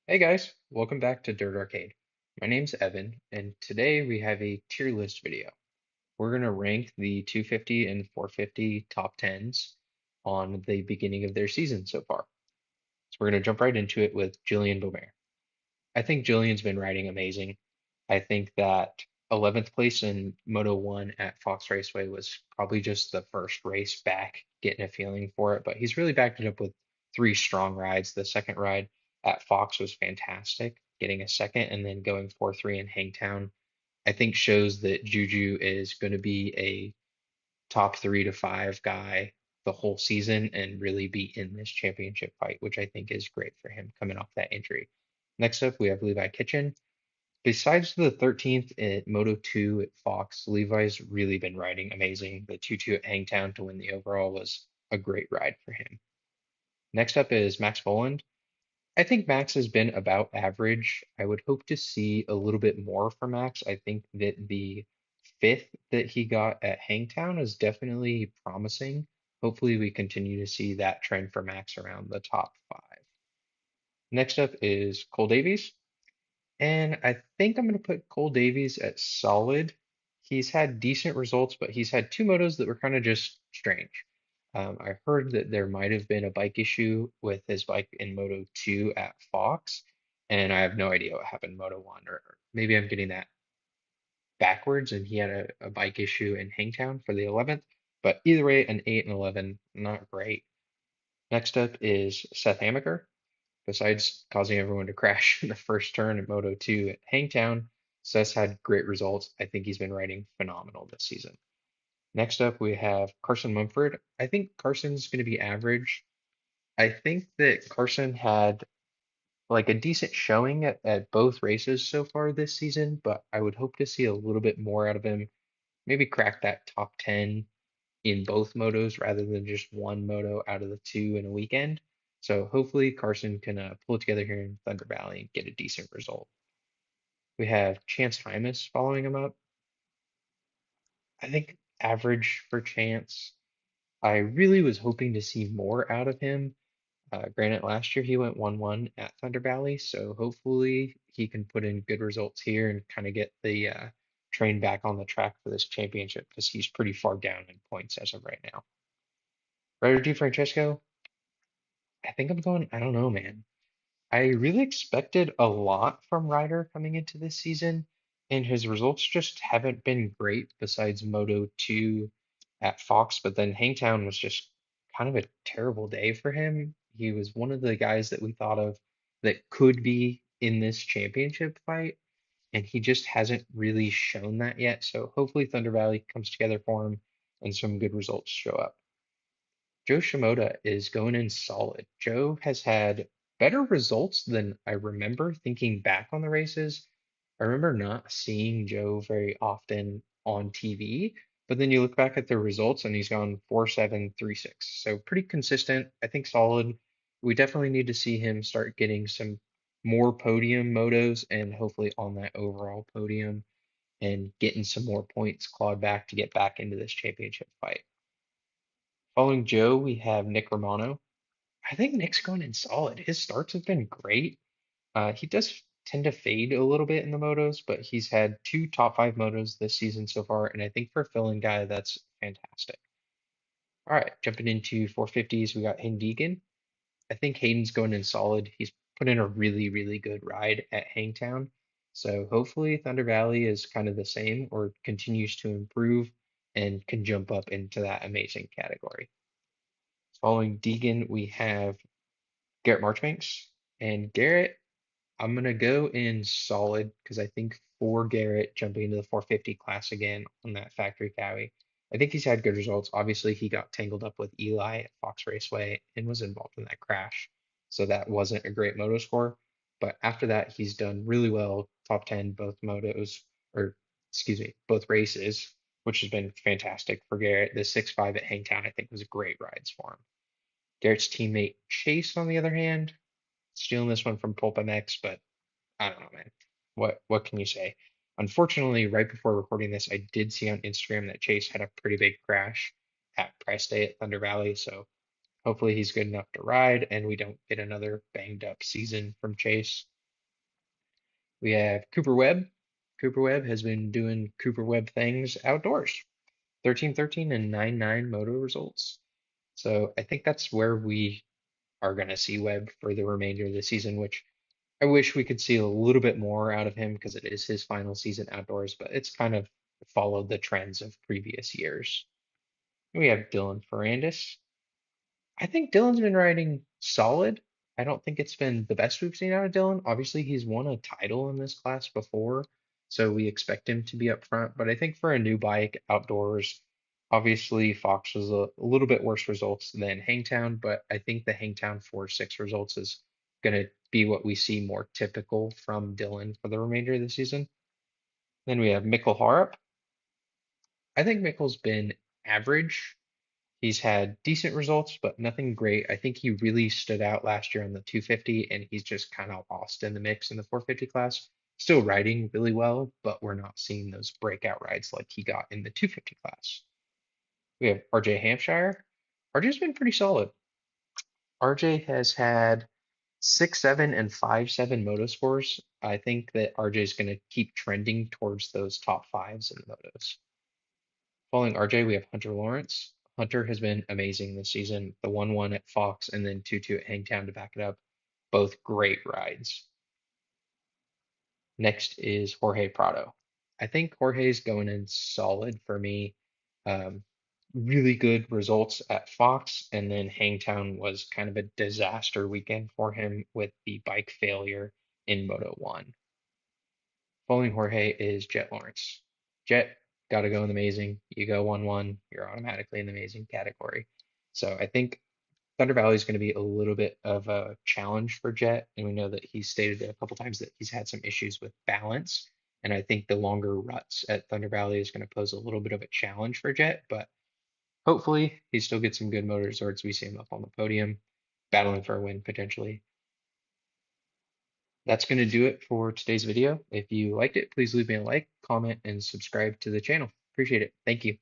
Hey guys, welcome back to Dirt Arcade. My name's Evan, and today we have a tier list video. We're going to rank the 250 and 450 top 10s on the beginning of their season so far. So we're going to jump right into it with Jillian Beaumer. I think Jillian's been riding amazing. I think that 11th place in Moto 1 at Fox Raceway was probably just the first race back, getting a feeling for it, but he's really backed it up with three strong rides. The second ride at Fox was fantastic, getting a second and then going 4-3 in Hangtown. I think shows that Juju is going to be a top 3 to 5 guy the whole season and really be in this championship fight, which I think is great for him coming off that injury. Next up, we have Levi Kitchen. Besides the 13th at Moto 2 at Fox, Levi's really been riding amazing. The 2-2 at Hangtown to win the overall was a great ride for him. Next up is Max Boland. I think Max has been about average. I would hope to see a little bit more from Max. I think that the fifth that he got at Hangtown is definitely promising. Hopefully, we continue to see that trend for Max around the top five. Next up is Cole Davies. And I think I'm going to put Cole Davies at solid. He's had decent results, but he's had two motos that were kind of just strange. I heard that there might have been a bike issue with his bike in Moto 2 at Fox, and I have no idea what happened in Moto 1, or maybe I'm getting that backwards and he had a bike issue in Hangtown for the 11th. But either way, an 8 and 11, not great. Next up is Seth Hamaker. Besides causing everyone to crash in the first turn at Moto 2 at Hangtown, Seth's had great results. I think he's been riding phenomenal this season. Next up, we have Carson Mumford. I think Carson's going to be average. I think that Carson had like a decent showing at both races so far this season, but I would hope to see a little bit more out of him. Maybe crack that top 10 in both motos rather than just one moto out of the two in a weekend. So hopefully Carson can pull it together here in Thunder Valley and get a decent result. We have Chance Hymas following him up. I think average for Chance. I really was hoping to see more out of him. Granted, last year he went 1-1 at Thunder Valley, so hopefully he can put in good results here and kind of get the train back on the track for this championship because he's pretty far down in points as of right now. Ryder DiFrancesco, I think I'm going, I don't know, man. I really expected a lot from Ryder coming into this season, and his results just haven't been great besides Moto 2 at Fox. But then Hangtown was just kind of a terrible day for him. He was one of the guys that we thought of that could be in this championship fight, and he just hasn't really shown that yet. So hopefully Thunder Valley comes together for him and some good results show up. Joe Shimoda is going in solid. Joe has had better results than I remember thinking back on the races. I remember not seeing Joe very often on TV, but then you look back at the results and he's gone 4-7, 3-6. So pretty consistent. I think solid. We definitely need to see him start getting some more podium motos and hopefully on that overall podium and getting some more points clawed back to get back into this championship fight. Following Joe, we have Nick Romano. I think Nick's going in solid. His starts have been great. He does tend to fade a little bit in the motos, but he's had two top five motos this season so far, and I think for a fill-in guy, that's fantastic. All right, jumping into 450s, we got Hayden Deegan. I think Hayden's going in solid. He's put in a really, really good ride at Hangtown. So hopefully Thunder Valley is kind of the same or continues to improve and can jump up into that amazing category. Following Deegan, we have Garrett Marchbanks. And Garrett, I'm going to go in solid because I think for Garrett jumping into the 450 class again on that factory Cowie, I think he's had good results. Obviously, he got tangled up with Eli at Fox Raceway and was involved in that crash. So that wasn't a great moto score. But after that, he's done really well, top 10, both motos, or excuse me, both races, which has been fantastic for Garrett. The 6-5 at Hangtown, I think, was great rides for him. Garrett's teammate Chase, on the other hand, stealing this one from PulpMX, but I don't know, man. What can you say? Unfortunately, right before recording this, I did see on Instagram that Chase had a pretty big crash at Price Day at Thunder Valley, so hopefully he's good enough to ride and we don't get another banged up season from Chase. We have Cooper Webb. Cooper Webb has been doing Cooper Webb things outdoors. 13-13 and 9-9 moto results. So I think that's where we are going to see Webb for the remainder of the season, which I wish we could see a little bit more out of him because it is his final season outdoors, but it's kind of followed the trends of previous years. We have Dylan Ferrandis. I think Dylan's been riding solid. I don't think it's been the best we've seen out of Dylan. Obviously, he's won a title in this class before, so we expect him to be up front. But I think for a new bike outdoors, obviously Fox was a little bit worse results than Hangtown, but I think the Hangtown 4-6 results is going to be what we see more typical from Dylan for the remainder of the season. Then we have Mikkel Harup. I think Mikkel's been average. He's had decent results, but nothing great. I think he really stood out last year on the 250, and he's just kind of lost in the mix in the 450 class. Still riding really well, but we're not seeing those breakout rides like he got in the 250 class. We have RJ Hampshire. RJ's been pretty solid. RJ has had 6-7 and 5-7 moto scores. I think that RJ is going to keep trending towards those top fives in the motos. Following RJ, we have Hunter Lawrence. Hunter has been amazing this season. The 1-1 at Fox and then 2-2 at Hangtown to back it up. Both great rides. Next is Jorge Prado. I think Jorge's going in solid for me. Um, really good results at Fox, and then Hangtown was kind of a disaster weekend for him with the bike failure in Moto 1. Following Jorge is Jet Lawrence. Jet, got to go in the amazing. You go 1-1, you're automatically in the amazing category. So I think Thunder Valley is going to be a little bit of a challenge for Jet. And we know that he's stated a couple times that he's had some issues with balance. And I think the longer ruts at Thunder Valley is going to pose a little bit of a challenge for Jet. But hopefully he still gets some good motor results. We see him up on the podium, battling for a win potentially. That's going to do it for today's video. If you liked it, please leave me a like, comment, and subscribe to the channel. Appreciate it. Thank you.